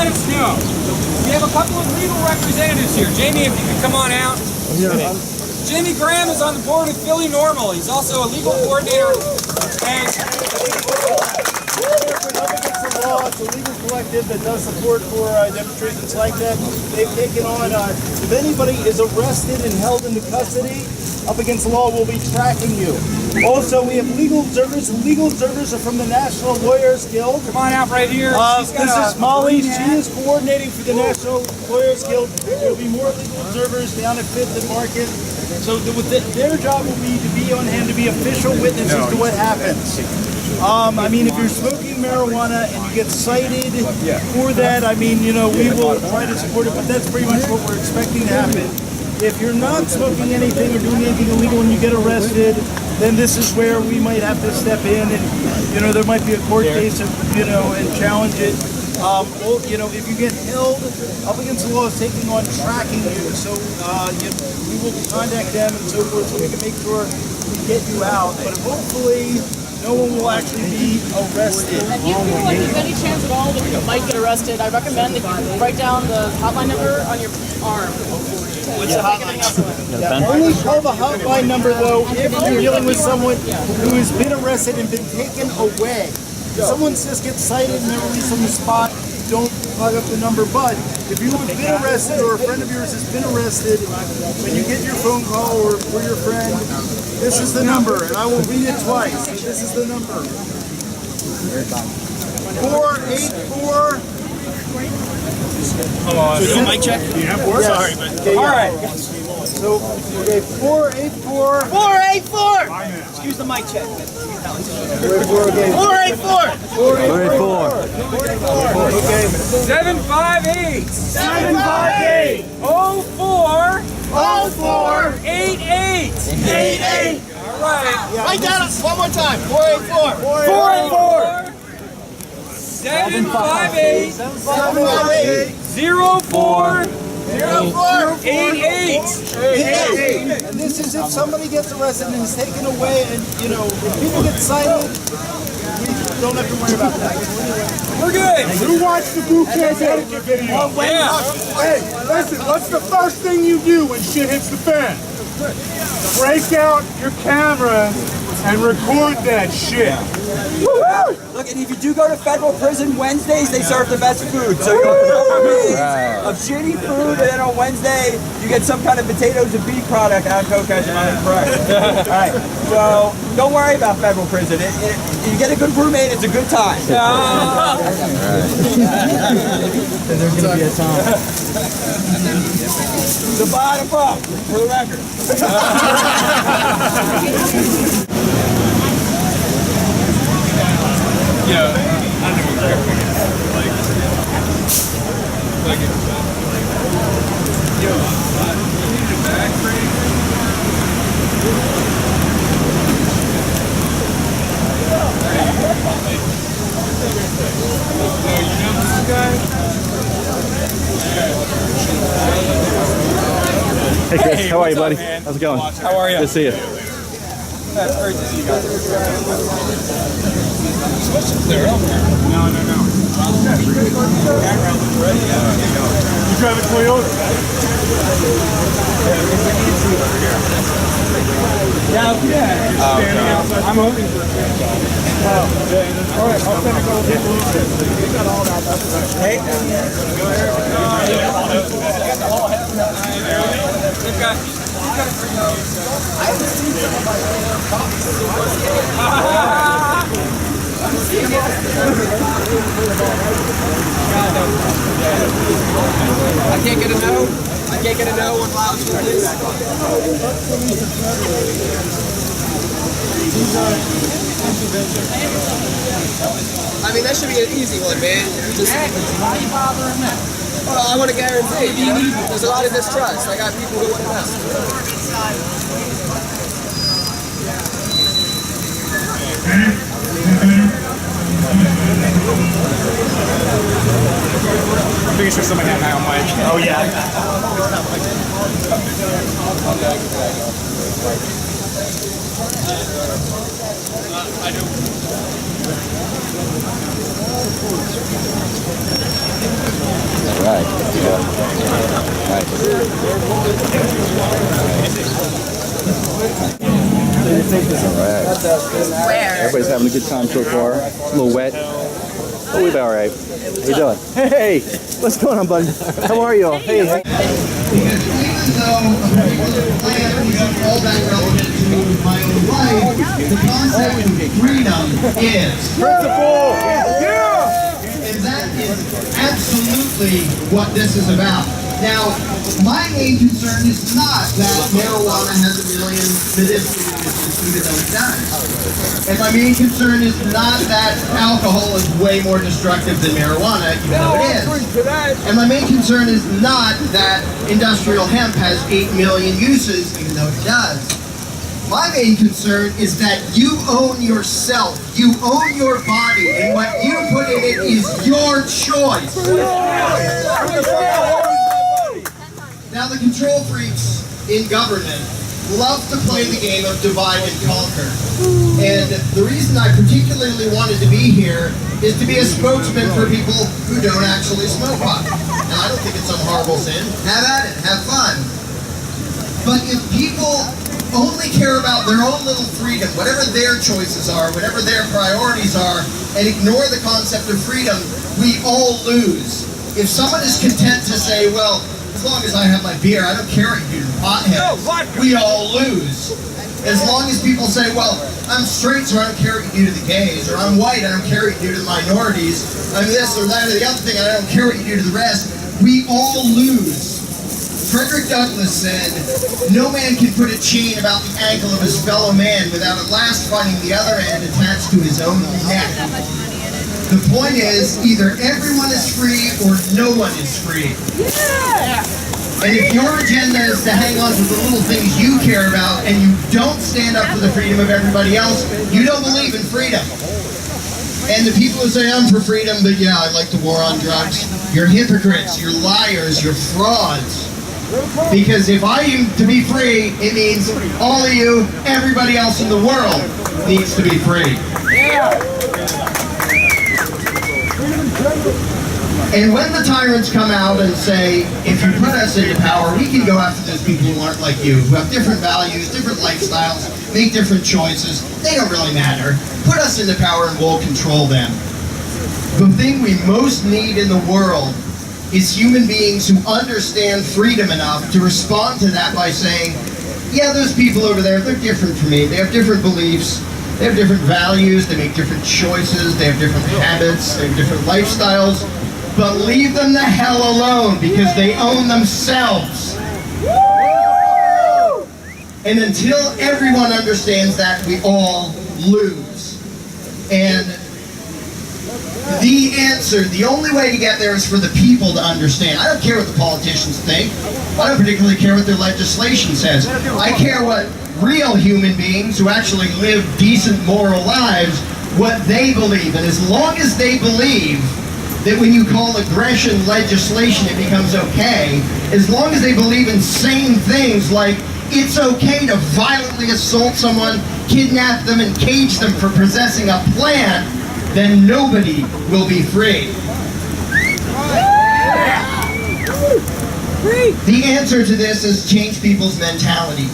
let us know. We have a couple of legal representatives here. Jamie, if you could come on out. Jamie Graham is on the board with Philly Normal. He's also a legal coordinator. And it's a legal collective that does support for demonstrations like that. They've taken on, if anybody is arrested and held into custody, up against the law, we'll be tracking you. Also, we have legal observers. Legal observers are from the National Lawyers Guild. Come on out right here. This is Molly. She is coordinating for the National Lawyers Guild. There will be more legal observers down at 5th and Market. So their job will be to be on hand, to be official witnesses to what happens. I mean, if you're smoking marijuana and you get cited for that, I mean, you know, we will try to support it, but that's pretty much what we're expecting to happen. If you're not smoking anything or doing anything illegal and you get arrested, then this is where we might have to step in and, you know, there might be a court case, you know, and challenge it. You know, if you get held, up against the law is taking on tracking you. So we will contact them and so forth so we can make sure we get you out. But hopefully, no one will actually be arrested. If you feel like there's any chance at all that you might get arrested, I recommend that you write down the hotline number on your arm. What's the hotline number? Only call the hotline number, though, if you're dealing with someone who has been arrested and been taken away. If someone just gets cited and they're released on the spot, don't plug up the number. But if you have been arrested or a friend of yours has been arrested, when you get your phone call or for your friend, this is the number, and I will read it twice. This is the number. 484. Hold on. So mic check? Yeah, yes. Sorry, but okay, all right. So, okay, 484. 484. Excuse the mic check. 484. 484. Okay. 758. 758. 04. 04. 88. 88. All right. Write down one more time. 484. 484. 758. 758. 04. 88. 88. And this is if somebody gets arrested and is taken away, and you know, if people get cited, we don't have to worry about that. We're good. You watch the boot camp etiquette video. Yeah. Hey, listen, what's the first thing you do when shit hits the fan? Break out your camera and record that shit. Woo-hoo! Look, and if you do go to federal prison Wednesdays, they serve the best food. So you have a couple days of shitty food, and then on Wednesday, you get some kind of potatoes and beef product out of Kokesh, if I'm correct. All right, so don't worry about federal prison. You get a good roommate, it's a good time. There's going to be a time. The bottom up, for the record. Yeah. Hey Chris, how are you, buddy? How's it going? How are you? Good to see you. That's great to see you guys. No. You drive a Toyota? Yeah. I'm hoping for all right, I'll send a couple people. Hey. I haven't seen some of my I can't get a no. I can't get a no on loud this. I mean, that should be an easy one, man. Why are you bothering me? Well, I want to guarantee, you know, there's a lot of distrust. I got people who want to know. I'm pretty sure somebody had an eye on Mike. Oh, yeah. I do. Everybody's having a good time so far. It's a little wet. But we'll be all right. How you doing? Hey, what's going on, buddy? How are you all? Hey. Because even though a particular plan isn't all that relevant to my own life, the concept of freedom is. Principle! Yeah! And that is absolutely what this is about. Now, my main concern is not that marijuana has a million medicinal uses, even though it does. And my main concern is not that alcohol is way more destructive than marijuana, even though it is. And my main concern is not that industrial hemp has 8 million uses, even though it does. My main concern is that you own yourself, you own your body, and what you put in it is your choice. Now the control freaks in government love to play the game of divide and conquer. And the reason I particularly wanted to be here is to be a spokesman for people who don't actually smoke pot. Now I don't think it's some horrible sin. Have at it, have fun. But if people only care about their own little freedom, whatever their choices are, whatever their priorities are, and ignore the concept of freedom, we all lose. If someone is content to say, well, as long as I have my beer, I don't care what you do to potheads, we all lose. As long as people say, well, I'm straight, so I don't care what you do to the gays, or I'm white, I don't care what you do to the minorities, I'm this or that or the other thing, and I don't care what you do to the rest, we all lose. Frederick Douglass said, no man can put a chain about the ankle of his fellow man without at last finding the other end attached to his own neck. The point is, either everyone is free or no one is free. Yeah. And if your agenda is to hang on to the little things you care about and you don't stand up for the freedom of everybody else, you don't believe in freedom. And the people who say, I'm for freedom, but yeah, I like the war on drugs, you're hypocrites, you're liars, you're frauds. Because if I am to be free, it means all of you, everybody else in the world needs to be free. Yeah. And when the tyrants come out and say, if you put us into power, we can go after those people who aren't like you, who have different values, different lifestyles, make different choices, they don't really matter. Put us into power and we'll control them. The thing we most need in the world is human beings who understand freedom enough to respond to that by saying, yeah, those people over there, they're different from me. They have different beliefs. They have different values, they make different choices, they have different habits, they have different lifestyles, but leave them the hell alone because they own themselves. And until everyone understands that, we all lose. And the answer, the only way to get there is for the people to understand. I don't care what the politicians think. I don't particularly care what their legislation says. I care what real human beings who actually live decent moral lives, what they believe. And as long as they believe that when you call aggression legislation it becomes okay, as long as they believe in sane things like it's okay to violently assault someone, kidnap them, and cage them for possessing a plant, then nobody will be free. The answer to this is change people's mentality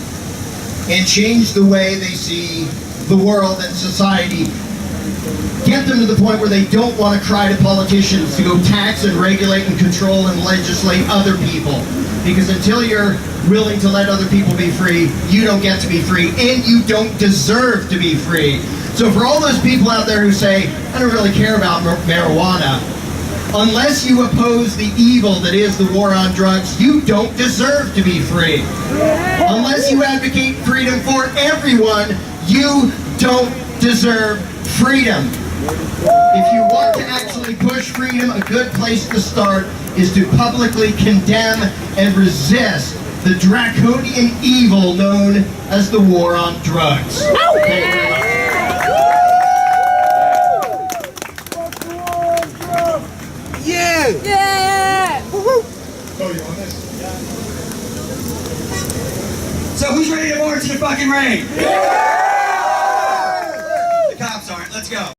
and change the way they see the world and society. Get them to the point where they don't want to cry to politicians to go tax and regulate and control and legislate other people. Because until you're willing to let other people be free, you don't get to be free, and you don't deserve to be free. So for all those people out there who say, I don't really care about marijuana, unless you oppose the evil that is the war on drugs, you don't deserve to be free. Unless you advocate freedom for everyone, you don't deserve freedom. If you want to actually push freedom, a good place to start is to publicly condemn and resist the draconian evil known as the war on drugs. Thank you very much. Yeah! So who's ready to march in the fucking rain? The cops aren't. Let's go.